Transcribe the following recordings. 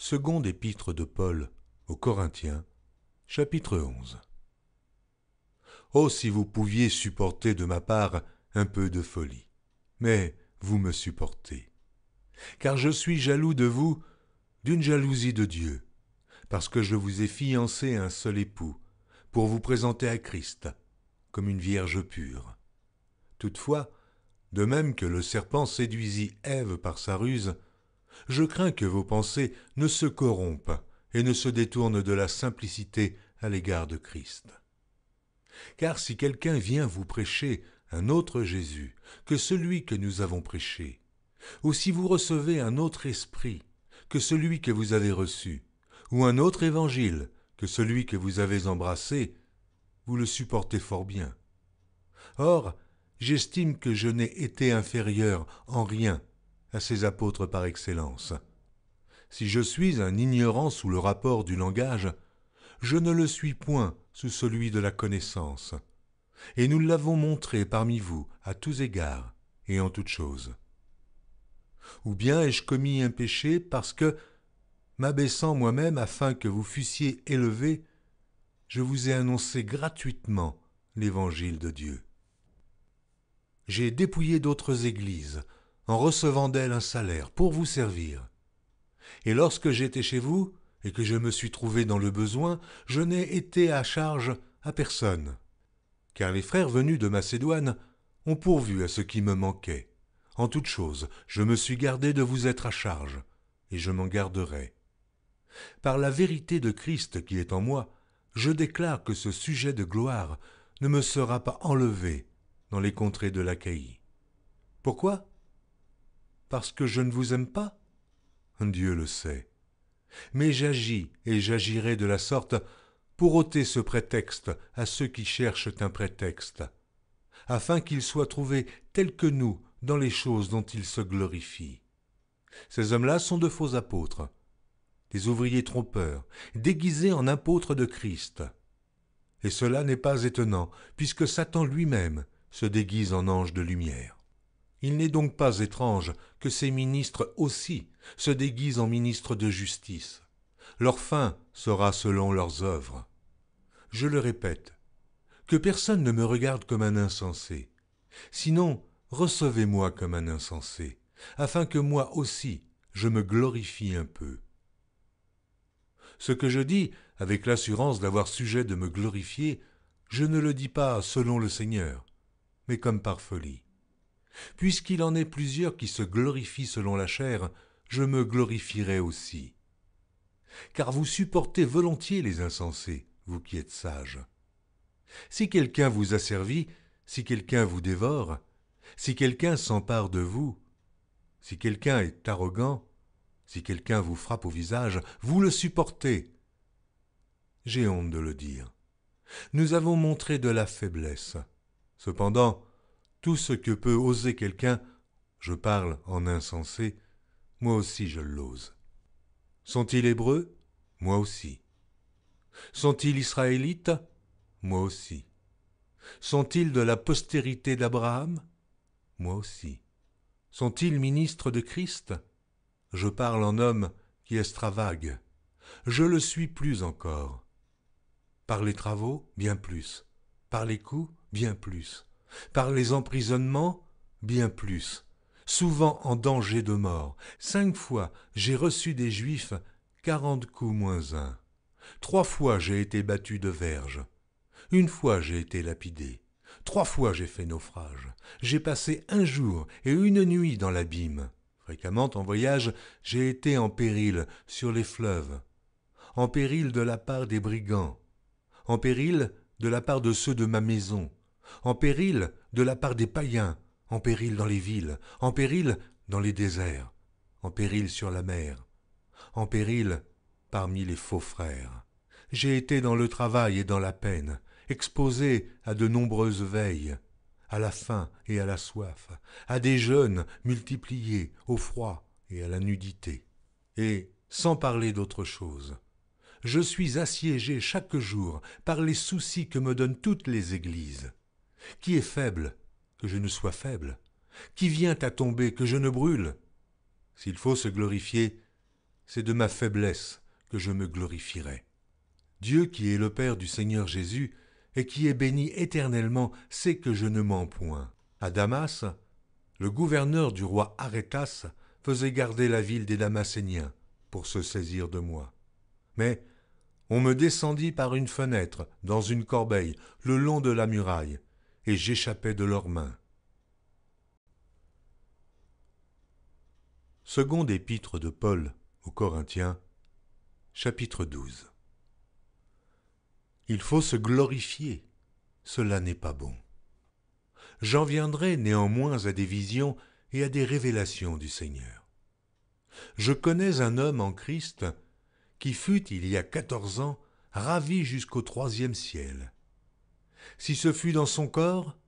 Seconde épître de Paul aux Corinthiens, chapitre 11. Oh, si vous pouviez supporter de ma part un peu de folie, mais vous me supportez. Car je suis jaloux de vous d'une jalousie de Dieu, parce que je vous ai fiancé à un seul époux, pour vous présenter à Christ, comme une vierge pure. Toutefois, de même que le serpent séduisit Ève par sa ruse, je crains que vos pensées ne se corrompent et ne se détournent de la simplicité à l'égard de Christ. Car si quelqu'un vient vous prêcher un autre Jésus que celui que nous avons prêché, ou si vous recevez un autre esprit que celui que vous avez reçu, ou un autre évangile que celui que vous avez embrassé, vous le supportez fort bien. Or, j'estime que je n'ai été inférieur en rien à ces apôtres par excellence. Si je suis un ignorant sous le rapport du langage, je ne le suis point sous celui de la connaissance. Et nous l'avons montré parmi vous à tous égards et en toutes choses. Ou bien ai-je commis un péché parce que, m'abaissant moi-même afin que vous fussiez élevés, je vous ai annoncé gratuitement l'évangile de Dieu. J'ai dépouillé d'autres églises, en recevant d'elles un salaire pour vous servir. Et lorsque j'étais chez vous, et que je me suis trouvé dans le besoin, je n'ai été à charge à personne. Car les frères venus de Macédoine ont pourvu à ce qui me manquait. En toute chose, je me suis gardé de vous être à charge, et je m'en garderai. Par la vérité de Christ qui est en moi, je déclare que ce sujet de gloire ne me sera pas enlevé dans les contrées de l'Achaïe. Pourquoi ? Parce que je ne vous aime pas ? Dieu le sait. Mais j'agis et j'agirai de la sorte pour ôter ce prétexte à ceux qui cherchent un prétexte, afin qu'ils soient trouvés tels que nous dans les choses dont ils se glorifient. Ces hommes-là sont de faux apôtres, des ouvriers trompeurs, déguisés en apôtres de Christ. Et cela n'est pas étonnant, puisque Satan lui-même se déguise en ange de lumière. Il n'est donc pas étrange que ces ministres aussi se déguisent en ministres de justice. Leur fin sera selon leurs œuvres. Je le répète, que personne ne me regarde comme un insensé. Sinon, recevez-moi comme un insensé, afin que moi aussi je me glorifie un peu. Ce que je dis, avec l'assurance d'avoir sujet de me glorifier, je ne le dis pas selon le Seigneur, mais comme par folie. Puisqu'il en est plusieurs qui se glorifient selon la chair, je me glorifierai aussi. Car vous supportez volontiers les insensés, vous qui êtes sages. Si quelqu'un vous asservit, si quelqu'un vous dévore, si quelqu'un s'empare de vous, si quelqu'un est arrogant, si quelqu'un vous frappe au visage, vous le supportez. J'ai honte de le dire. Nous avons montré de la faiblesse. Cependant, tout ce que peut oser quelqu'un, je parle en insensé, moi aussi je l'ose. Sont-ils hébreux ? Moi aussi. Sont-ils israélites ? Moi aussi. Sont-ils de la postérité d'Abraham ? Moi aussi. Sont-ils ministres de Christ ? Je parle en homme qui extravague. Je le suis plus encore. Par les travaux, bien plus. Par les coups, bien plus. Par les emprisonnements, bien plus. Souvent en danger de mort. 5 fois, j'ai reçu des Juifs 40 coups moins 1. 3 fois, j'ai été battu de verge. 1 fois, j'ai été lapidé. 3 fois, j'ai fait naufrage. J'ai passé 1 jour et 1 nuit dans l'abîme. Fréquemment, en voyage, j'ai été en péril sur les fleuves. En péril de la part des brigands. En péril de la part de ceux de ma maison. En péril de la part des païens. En péril dans les villes. En péril dans les déserts. En péril sur la mer. En péril parmi les faux frères. J'ai été dans le travail et dans la peine, exposé à de nombreuses veilles, à la faim et à la soif, à des jeûnes multipliés, au froid et à la nudité. Et, sans parler d'autre chose, je suis assiégé chaque jour par les soucis que me donnent toutes les églises. Qui est faible, que je ne sois faible? Qui vient à tomber, que je ne brûle? S'il faut se glorifier, c'est de ma faiblesse que je me glorifierai. Dieu qui est le Père du Seigneur Jésus et qui est béni éternellement sait que je ne mens point. À Damas, le gouverneur du roi Arétas faisait garder la ville des Damascéniens pour se saisir de moi. Mais on me descendit par une fenêtre dans une corbeille le long de la muraille, et j'échappais de leurs mains. Seconde épître de Paul aux Corinthiens, chapitre 12. Il faut se glorifier, cela n'est pas bon. J'en viendrai néanmoins à des visions et à des révélations du Seigneur. Je connais un homme en Christ qui fut, il y a 14 ans, ravi jusqu'au 3e ciel. Si ce fut dans son corps,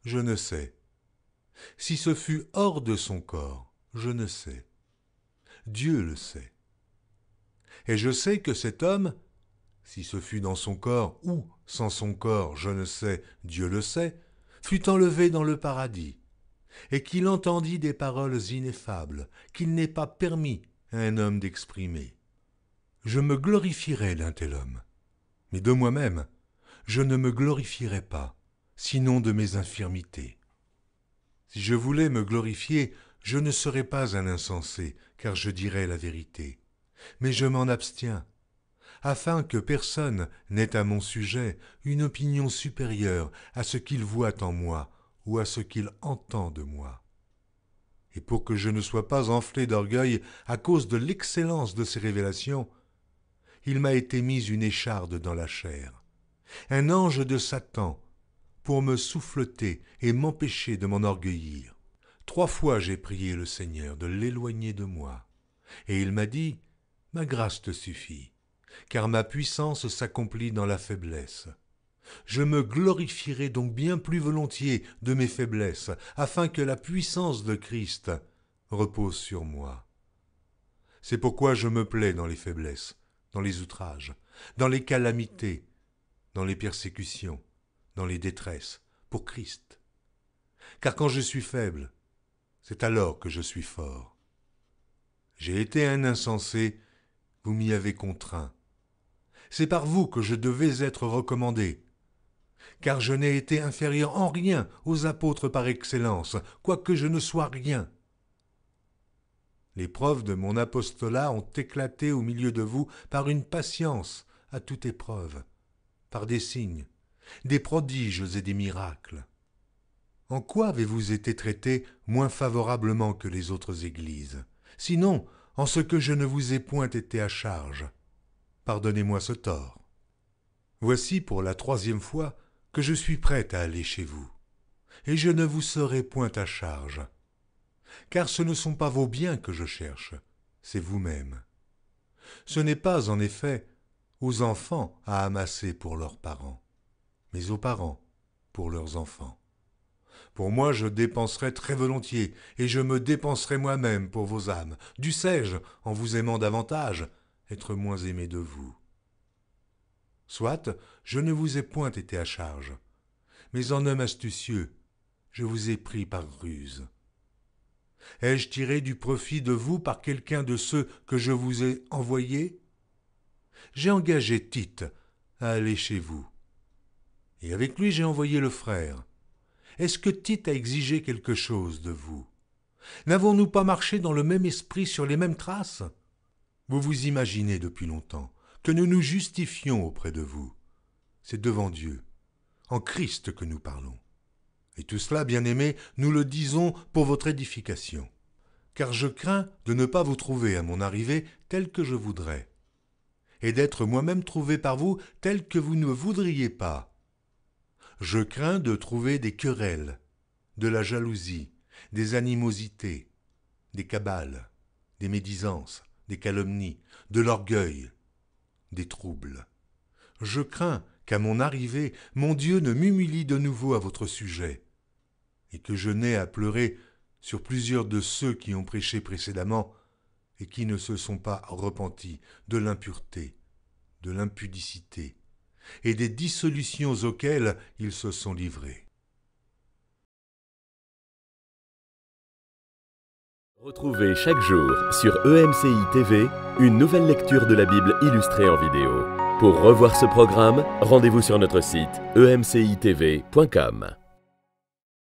je ne sais. Si ce fut hors de son corps, je ne sais. Dieu le sait. Et je sais que cet homme, si ce fut dans son corps ou sans son corps, je ne sais, Dieu le sait, fut enlevé dans le paradis, et qu'il entendit des paroles ineffables qu'il n'est pas permis à un homme d'exprimer. Je me glorifierai d'un tel homme, mais de moi-même, je ne me glorifierai pas, sinon de mes infirmités. Si je voulais me glorifier, je ne serais pas un insensé, car je dirais la vérité. Mais je m'en abstiens, afin que personne n'ait à mon sujet une opinion supérieure à ce qu'il voit en moi ou à ce qu'il entend de moi. Et pour que je ne sois pas enflé d'orgueil à cause de l'excellence de ces révélations, il m'a été mis une écharde dans la chair, un ange de Satan, pour me souffleter et m'empêcher de m'enorgueillir. 3 fois j'ai prié le Seigneur de l'éloigner de moi, et il m'a dit, « Ma grâce te suffit, car ma puissance s'accomplit dans la faiblesse. Je me glorifierai donc bien plus volontiers de mes faiblesses, afin que la puissance de Christ repose sur moi. C'est pourquoi je me plais dans les faiblesses, dans les outrages, dans les calamités, dans les persécutions, dans les détresses, pour Christ. Car quand je suis faible, c'est alors que je suis fort. J'ai été un insensé, vous m'y avez contraint. C'est par vous que je devais être recommandé, car je n'ai été inférieur en rien aux apôtres par excellence, quoique je ne sois rien. Les preuves de mon apostolat ont éclaté au milieu de vous par une patience à toute épreuve, par des signes, des prodiges et des miracles. En quoi avez-vous été traités moins favorablement que les autres églises? Sinon, en ce que je ne vous ai point été à charge. Pardonnez-moi ce tort. Voici pour la 3e fois que je suis prêt à aller chez vous, et je ne vous serai point à charge. Car ce ne sont pas vos biens que je cherche, c'est vous-même. Ce n'est pas, en effet, aux enfants à amasser pour leurs parents, mais aux parents pour leurs enfants. Pour moi, je dépenserai très volontiers, et je me dépenserai moi-même pour vos âmes. Dussé-je, en vous aimant davantage, être moins aimé de vous? Soit, je ne vous ai point été à charge, mais en homme astucieux, je vous ai pris par ruse. Ai-je tiré du profit de vous par quelqu'un de ceux que je vous ai envoyés? J'ai engagé Tite à aller chez vous, et avec lui j'ai envoyé le frère. Est-ce que Tite a exigé quelque chose de vous? N'avons-nous pas marché dans le même esprit sur les mêmes traces? Vous vous imaginez depuis longtemps que nous nous justifions auprès de vous. C'est devant Dieu, en Christ que nous parlons. Et tout cela, bien-aimés, nous le disons pour votre édification. Car je crains de ne pas vous trouver à mon arrivée tel que je voudrais, et d'être moi-même trouvé par vous tel que vous ne voudriez pas. Je crains de trouver des querelles, de la jalousie, des animosités, des cabales, des médisances, des calomnies, de l'orgueil, des troubles. Je crains qu'à mon arrivée, mon Dieu ne m'humilie de nouveau à votre sujet, et que je n'aie à pleurer sur plusieurs de ceux qui ont prêché précédemment et qui ne se sont pas repentis de l'impureté, de l'impudicité et des dissolutions auxquelles ils se sont livrés. Retrouvez chaque jour sur EMCI TV une nouvelle lecture de la Bible illustrée en vidéo. Pour revoir ce programme, rendez-vous sur notre site emcitv.com.